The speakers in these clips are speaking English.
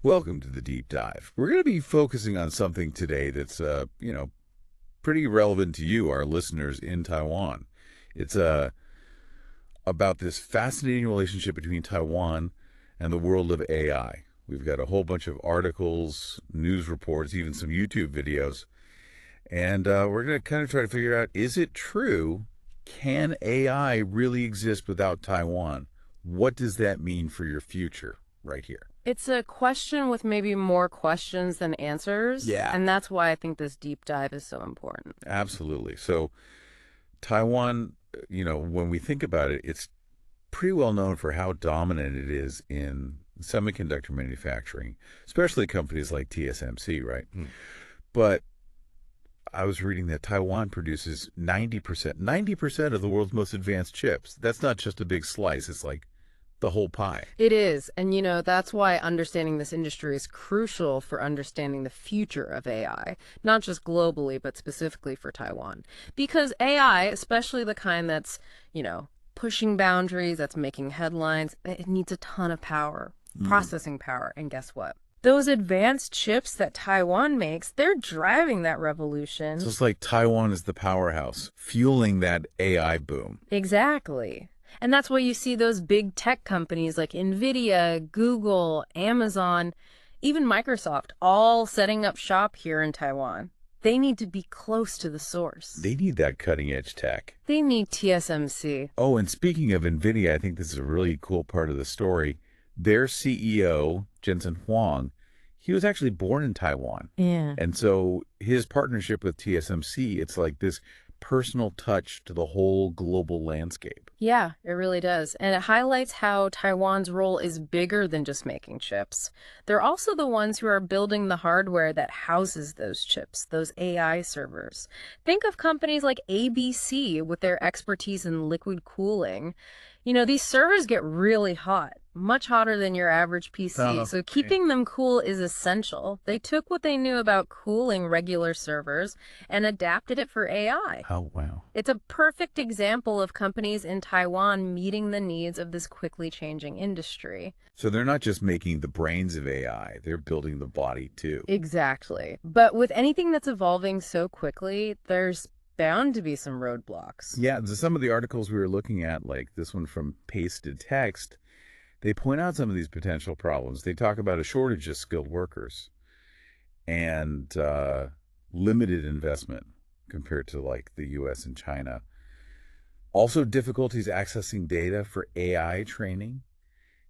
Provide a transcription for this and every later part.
Welcome to the deep dive. We're going to be focusing on something today that's, pretty relevant to you, our listeners in Taiwan. It's about this fascinating relationship between Taiwan and the world of AI. We've got a whole bunch of articles, news reports, even some YouTube videos. And we're going to kind of try to figure out, is it true? Can AI really exist without Taiwan? What does that mean for your future right here? It's a question with maybe more questions than answers. Yeah. And that's why I think this deep dive is so important. Absolutely. So Taiwan, when we think about it, it's pretty well known for how dominant it is in semiconductor manufacturing, especially companies like TSMC, right? But I was reading that Taiwan produces 90% of the world's most advanced chips. That's not just a big slice. It's like the whole pie. It is. And, that's why understanding this industry is crucial for understanding the future of AI, not just globally, but specifically for Taiwan. Because AI, especially the kind that's, pushing boundaries, that's making headlines, it needs a ton of power, processing power. And guess what? Those advanced chips that Taiwan makes, they're driving that revolution. So it's like Taiwan is the powerhouse, fueling that AI boom. Exactly. And that's why you see those big tech companies like NVIDIA, Google, Amazon, even Microsoft, all setting up shop here in Taiwan. They need to be close to the source. They need that cutting edge tech. They need TSMC. Oh, and speaking of NVIDIA, I think this is a really cool part of the story. Their CEO, Jensen Huang, he was actually born in Taiwan. Yeah. And so his partnership with TSMC, it's like this personal touch to the whole global landscape. Yeah, it really does. And it highlights how Taiwan's role is bigger than just making chips. They're also the ones who are building the hardware that houses those chips, those AI servers. Think of companies like ABC with their expertise in liquid cooling. These servers get really hot, much hotter than your average PC. So keeping them cool is essential. They took what they knew about cooling regular servers and adapted it for AI. Oh, wow. It's a perfect example of companies in Taiwan meeting the needs of this quickly changing industry. So they're not just making the brains of AI, they're building the body too. Exactly. But with anything that's evolving so quickly, there's bound to be some roadblocks. Yeah, some of the articles we were looking at, like this one from Pasted Text, they point out some of these potential problems. They talk about a shortage of skilled workers and limited investment compared to like the US and China. Also difficulties accessing data for AI training,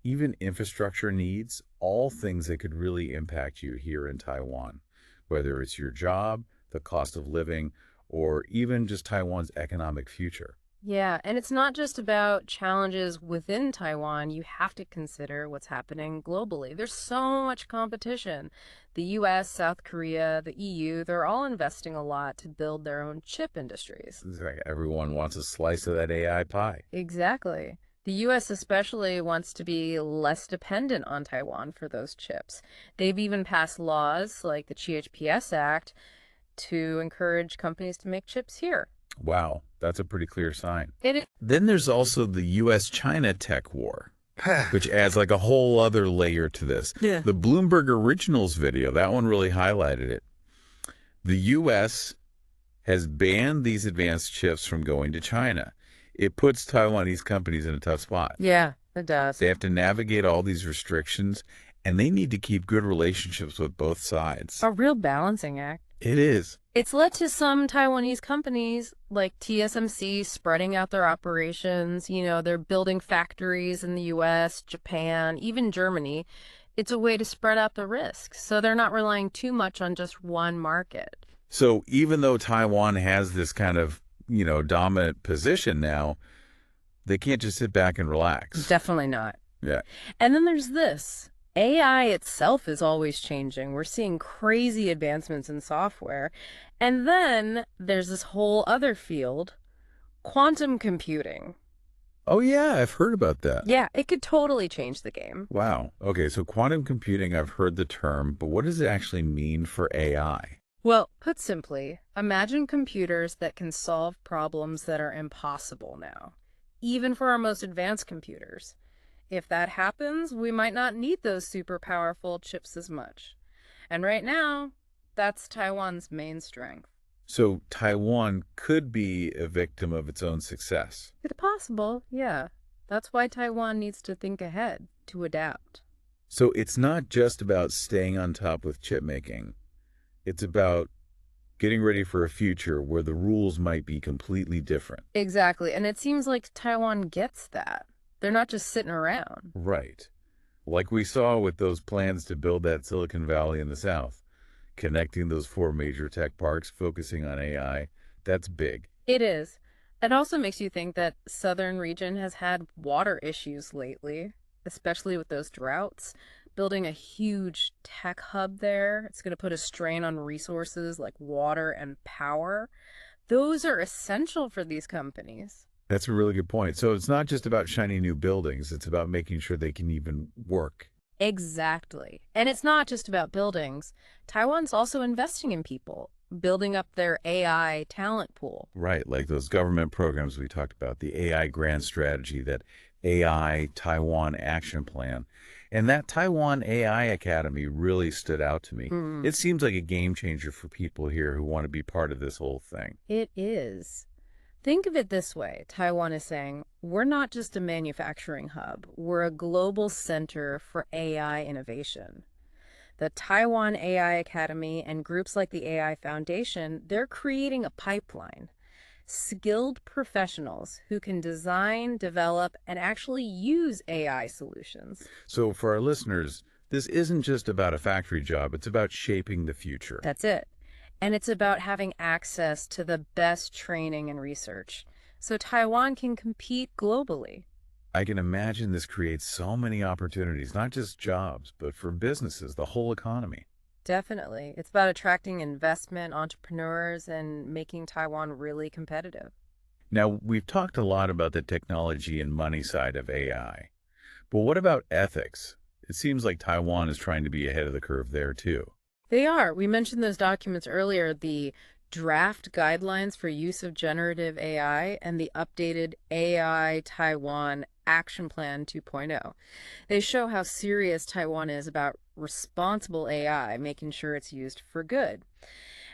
even infrastructure needs, all things that could really impact you here in Taiwan, whether it's your job, the cost of living, or even just Taiwan's economic future. Yeah, and it's not just about challenges within Taiwan. You have to consider what's happening globally. There's so much competition. The US, South Korea, the EU, they're all investing a lot to build their own chip industries. It's like everyone wants a slice of that AI pie. Exactly. The US especially wants to be less dependent on Taiwan for those chips. They've even passed laws like the GHPS Act to encourage companies to make chips here. Wow, that's a pretty clear sign. It is. Then there's also the US-China tech war, which adds like a whole other layer to this. Yeah. The Bloomberg Originals video, that one really highlighted it. The US has banned these advanced chips from going to China. It puts Taiwanese companies in a tough spot. Yeah, it does. They have to navigate all these restrictions, and they need to keep good relationships with both sides. A real balancing act. It is. It's led to some Taiwanese companies like TSMC spreading out their operations. They're building factories in the US, Japan, even Germany. It's a way to spread out the risks, so they're not relying too much on just one market. So even though Taiwan has this kind of, dominant position now, they can't just sit back and relax. Definitely not. Yeah. And then there's this. AI itself is always changing. We're seeing crazy advancements in software. And then there's this whole other field, quantum computing. Oh, yeah, I've heard about that. Yeah, it could totally change the game. Wow. Okay, so quantum computing, I've heard the term, but what does it actually mean for AI? Well, put simply, imagine computers that can solve problems that are impossible now, even for our most advanced computers. If that happens, we might not need those super powerful chips as much. And right now, that's Taiwan's main strength. So Taiwan could be a victim of its own success. It's possible, yeah. That's why Taiwan needs to think ahead, to adapt. So it's not just about staying on top with chip making. It's about getting ready for a future where the rules might be completely different. Exactly, and it seems like Taiwan gets that. They're not just sitting around. Right. Like we saw with those plans to build that Silicon Valley in the South, connecting those 4 major tech parks, focusing on AI, that's big. It is. It also makes you think that southern region has had water issues lately, especially with those droughts. Building a huge tech hub there, it's going to put a strain on resources like water and power. Those are essential for these companies. That's a really good point. So it's not just about shiny new buildings, it's about making sure they can even work. Exactly. And it's not just about buildings. Taiwan's also investing in people, building up their AI talent pool. Right, like those government programs we talked about, the AI Grand Strategy, that AI Taiwan Action Plan. And that Taiwan AI Academy really stood out to me. It seems like a game changer for people here who want to be part of this whole thing. It is. Think of it this way. Taiwan is saying, we're not just a manufacturing hub. We're a global center for AI innovation. The Taiwan AI Academy and groups like the AI Foundation, they're creating a pipeline. Skilled professionals who can design, develop, and actually use AI solutions. So for our listeners, this isn't just about a factory job. It's about shaping the future. That's it. And it's about having access to the best training and research, so Taiwan can compete globally. I can imagine this creates so many opportunities, not just jobs, but for businesses, the whole economy. Definitely. It's about attracting investment, entrepreneurs, and making Taiwan really competitive. Now, we've talked a lot about the technology and money side of AI, but what about ethics? It seems like Taiwan is trying to be ahead of the curve there, too. They are. We mentioned those documents earlier, the draft guidelines for use of generative AI and the updated AI Taiwan Action Plan 2.0. They show how serious Taiwan is about responsible AI, making sure it's used for good,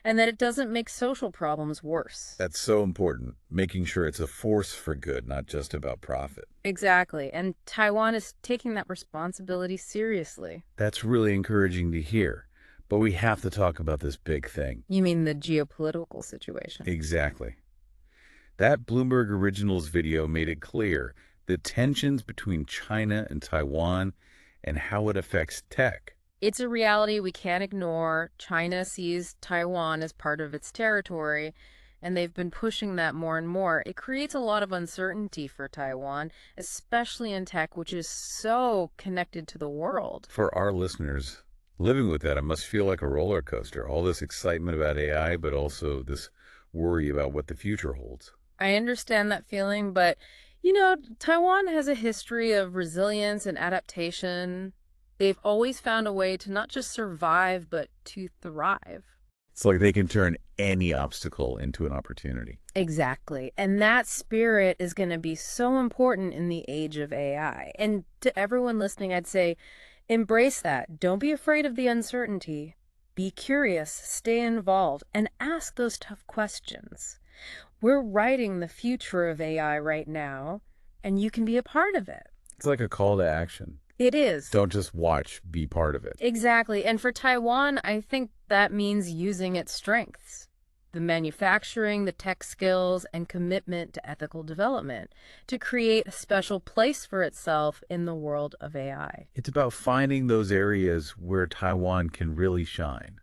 and that it doesn't make social problems worse. That's so important, making sure it's a force for good, not just about profit. Exactly. And Taiwan is taking that responsibility seriously. That's really encouraging to hear. But we have to talk about this big thing. You mean the geopolitical situation? Exactly. That Bloomberg Originals video made it clear the tensions between China and Taiwan and how it affects tech. It's a reality we can't ignore. China sees Taiwan as part of its territory, and they've been pushing that more and more. It creates a lot of uncertainty for Taiwan, especially in tech, which is so connected to the world. For our listeners, living with that, it must feel like a roller coaster. All this excitement about AI, but also this worry about what the future holds. I understand that feeling, but, you know, Taiwan has a history of resilience and adaptation. They've always found a way to not just survive, but to thrive. It's like they can turn any obstacle into an opportunity. Exactly. And that spirit is going to be so important in the age of AI. And to everyone listening, I'd say, embrace that. Don't be afraid of the uncertainty. Be curious, stay involved, and ask those tough questions. We're writing the future of AI right now, and you can be a part of it. It's like a call to action. It is. Don't just watch, be part of it. Exactly. And for Taiwan, I think that means using its strengths. The manufacturing, the tech skills, and commitment to ethical development to create a special place for itself in the world of AI. It's about finding those areas where Taiwan can really shine,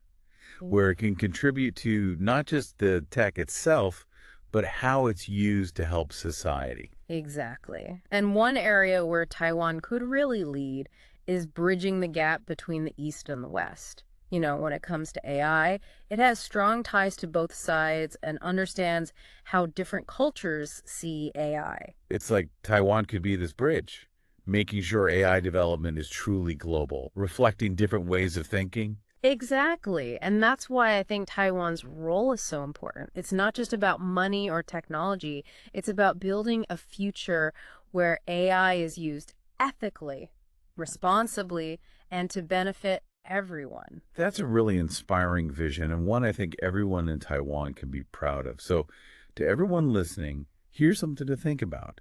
where it can contribute to not just the tech itself, but how it's used to help society. Exactly. And one area where Taiwan could really lead is bridging the gap between the East and the West. You know, when it comes to AI, it has strong ties to both sides and understands how different cultures see AI. It's like Taiwan could be this bridge, making sure AI development is truly global, reflecting different ways of thinking. Exactly. And that's why I think Taiwan's role is so important. It's not just about money or technology. It's about building a future where AI is used ethically, responsibly, and to benefit everyone. That's a really inspiring vision, and one I think everyone in Taiwan can be proud of. So, to everyone listening, here's something to think about.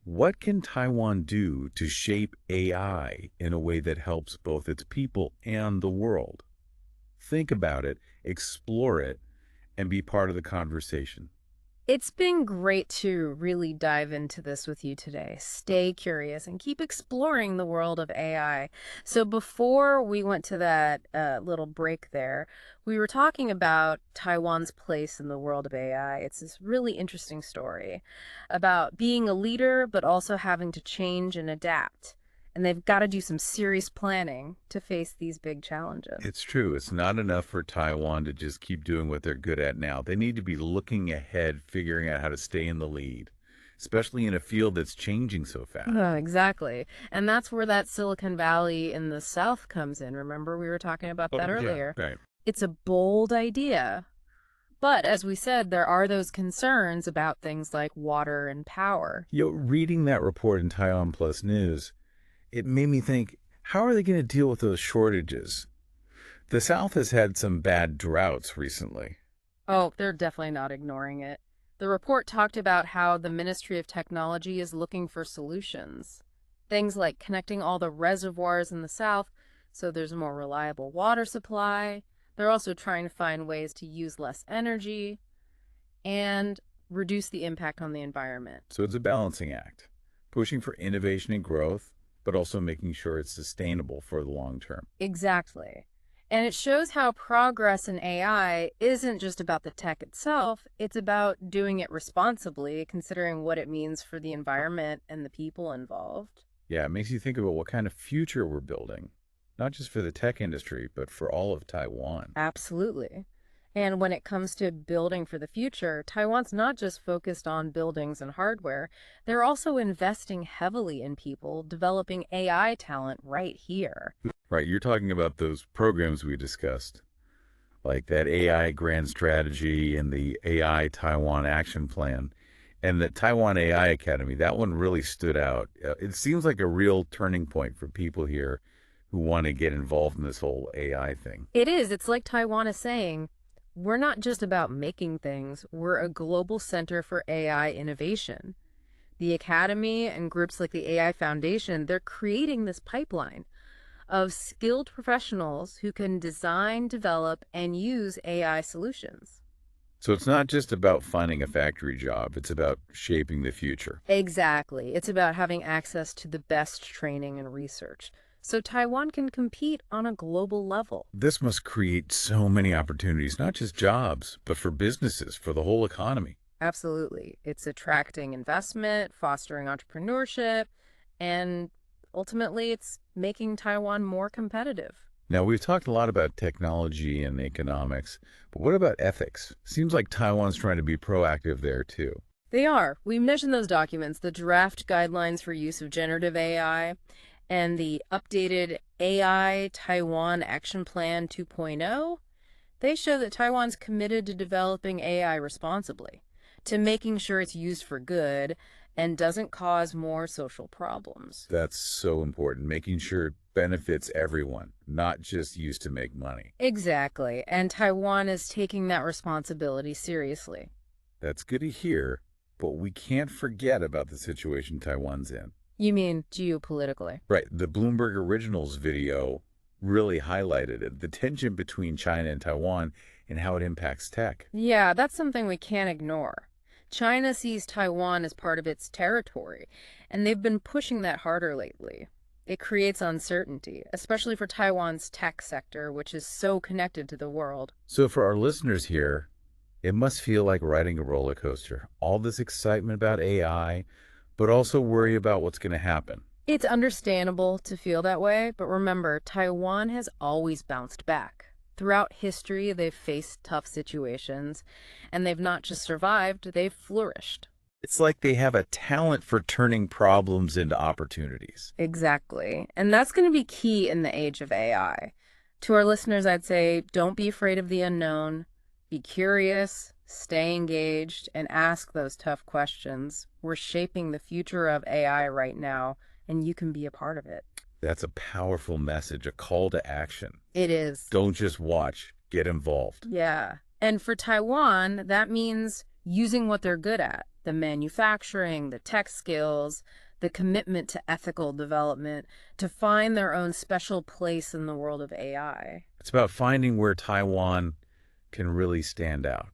What can Taiwan do to shape AI in a way that helps both its people and the world? Think about it, explore it, and be part of the conversation. It's been great to really dive into this with you today. Stay curious and keep exploring the world of AI. So before we went to that little break there, we were talking about Taiwan's place in the world of AI. It's this really interesting story about being a leader, but also having to change and adapt. And they've got to do some serious planning to face these big challenges. It's true. It's not enough for Taiwan to just keep doing what they're good at now. They need to be looking ahead, figuring out how to stay in the lead, especially in a field that's changing so fast. Exactly. And that's where that Silicon Valley in the South comes in. Remember, we were talking about that earlier. Yeah, right. It's a bold idea. But as we said, there are those concerns about things like water and power. Reading that report in Taiwan Plus News, it made me think, how are they going to deal with those shortages? The South has had some bad droughts recently. Oh, they're definitely not ignoring it. The report talked about how the Ministry of Technology is looking for solutions. Things like connecting all the reservoirs in the South so there's a more reliable water supply. They're also trying to find ways to use less energy and reduce the impact on the environment. So it's a balancing act, pushing for innovation and growth, but also making sure it's sustainable for the long term. Exactly. And it shows how progress in AI isn't just about the tech itself, it's about doing it responsibly, considering what it means for the environment and the people involved. Yeah, it makes you think about what kind of future we're building, not just for the tech industry, but for all of Taiwan. Absolutely. And when it comes to building for the future, Taiwan's not just focused on buildings and hardware, they're also investing heavily in people, developing AI talent right here. Right, you're talking about those programs we discussed, like that AI Grand Strategy and the AI Taiwan Action Plan, and the Taiwan AI Academy. That one really stood out. It seems like a real turning point for people here who want to get involved in this whole AI thing. It is. It's like Taiwan is saying, we're not just about making things, we're a global center for AI innovation. The Academy and groups like the AI Foundation, they're creating this pipeline of skilled professionals who can design, develop, and use AI solutions. So it's not just about finding a factory job, it's about shaping the future. Exactly. It's about having access to the best training and research, so Taiwan can compete on a global level. This must create so many opportunities, not just jobs, but for businesses, for the whole economy. Absolutely. It's attracting investment, fostering entrepreneurship, and ultimately it's making Taiwan more competitive. Now, we've talked a lot about technology and economics, but what about ethics? Seems like Taiwan's trying to be proactive there, too. They are. We mentioned those documents, the draft guidelines for use of generative AI, and the updated AI Taiwan Action Plan 2.0, they show that Taiwan's committed to developing AI responsibly, to making sure it's used for good and doesn't cause more social problems. That's so important, making sure it benefits everyone, not just used to make money. Exactly, and Taiwan is taking that responsibility seriously. That's good to hear, but we can't forget about the situation Taiwan's in. You mean geopolitically? Right. The Bloomberg Originals video really highlighted it, the tension between China and Taiwan and how it impacts tech. Yeah, that's something we can't ignore. China sees Taiwan as part of its territory, and they've been pushing that harder lately. It creates uncertainty, especially for Taiwan's tech sector, which is so connected to the world. So for our listeners here, it must feel like riding a roller coaster. All this excitement about AI, but also worry about what's going to happen. It's understandable to feel that way, but remember, Taiwan has always bounced back. Throughout history, they've faced tough situations, and they've not just survived, they've flourished. It's like they have a talent for turning problems into opportunities. Exactly. And that's going to be key in the age of AI. To our listeners, I'd say, don't be afraid of the unknown. Be curious, stay engaged, and ask those tough questions. We're shaping the future of AI right now, and you can be a part of it. That's a powerful message, a call to action. It is. Don't just watch, get involved. Yeah. And for Taiwan, that means using what they're good at, the manufacturing, the tech skills, the commitment to ethical development, to find their own special place in the world of AI. It's about finding where Taiwan can really stand out,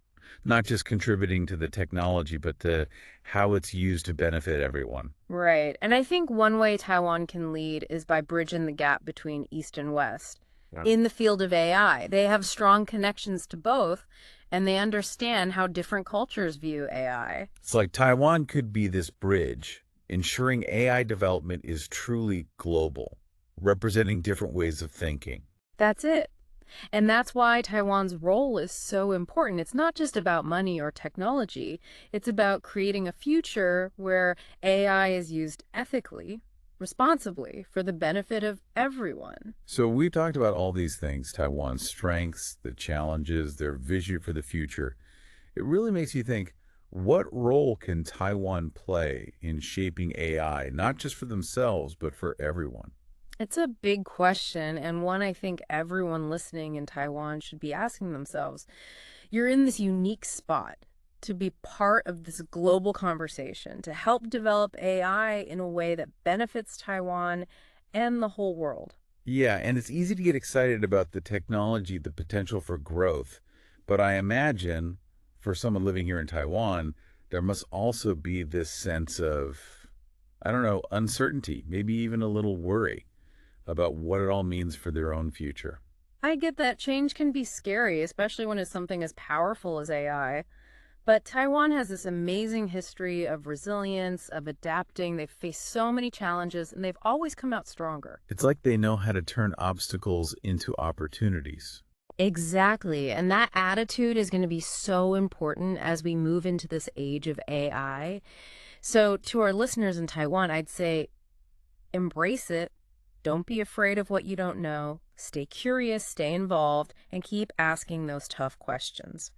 not just contributing to the technology, but to how it's used to benefit everyone. Right. And I think one way Taiwan can lead is by bridging the gap between East and West. Yeah. In the field of AI, they have strong connections to both, and they understand how different cultures view AI. It's like Taiwan could be this bridge, ensuring AI development is truly global, representing different ways of thinking. That's it. And that's why Taiwan's role is so important. It's not just about money or technology. It's about creating a future where AI is used ethically, responsibly, for the benefit of everyone. So we talked about all these things, Taiwan's strengths, the challenges, their vision for the future. It really makes you think, what role can Taiwan play in shaping AI, not just for themselves, but for everyone? It's a big question, and one I think everyone listening in Taiwan should be asking themselves. You're in this unique spot to be part of this global conversation, to help develop AI in a way that benefits Taiwan and the whole world. Yeah, and it's easy to get excited about the technology, the potential for growth. But I imagine for someone living here in Taiwan, there must also be this sense of, I don't know, uncertainty, maybe even a little worry about what it all means for their own future. I get that change can be scary, especially when it's something as powerful as AI. But Taiwan has this amazing history of resilience, of adapting. They've faced so many challenges, and they've always come out stronger. It's like they know how to turn obstacles into opportunities. Exactly. And that attitude is going to be so important as we move into this age of AI. So to our listeners in Taiwan, I'd say embrace it. Don't be afraid of what you don't know. Stay curious, stay involved, and keep asking those tough questions.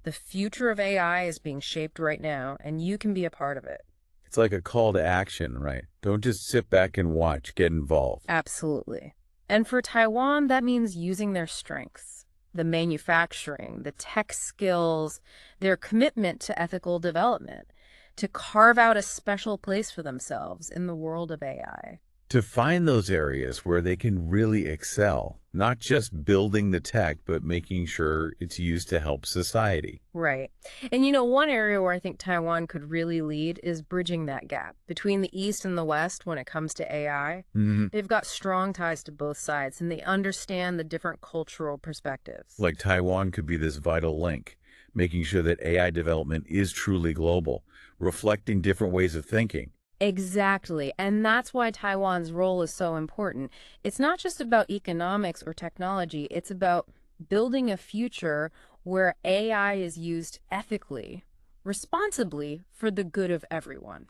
The future of AI is being shaped right now, and you can be a part of it. It's like a call to action, right? Don't just sit back and watch, get involved. Absolutely. And for Taiwan, that means using their strengths, the manufacturing, the tech skills, their commitment to ethical development, to carve out a special place for themselves in the world of AI. To find those areas where they can really excel, not just building the tech, but making sure it's used to help society. Right. And one area where I think Taiwan could really lead is bridging that gap between the East and the West when it comes to AI. Mm-hmm. They've got strong ties to both sides, and they understand the different cultural perspectives. Like Taiwan could be this vital link, making sure that AI development is truly global, reflecting different ways of thinking. Exactly. And that's why Taiwan's role is so important. It's not just about economics or technology. It's about building a future where AI is used ethically, responsibly, for the good of everyone.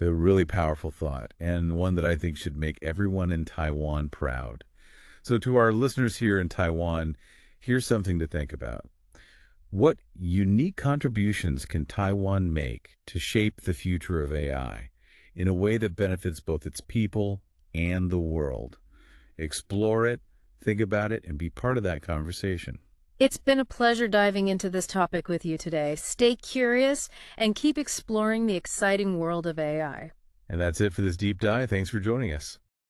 A really powerful thought, and one that I think should make everyone in Taiwan proud. So to our listeners here in Taiwan, here's something to think about. What unique contributions can Taiwan make to shape the future of AI in a way that benefits both its people and the world? Explore it, think about it, and be part of that conversation. It's been a pleasure diving into this topic with you today. Stay curious and keep exploring the exciting world of AI. And that's it for this deep dive. Thanks for joining us.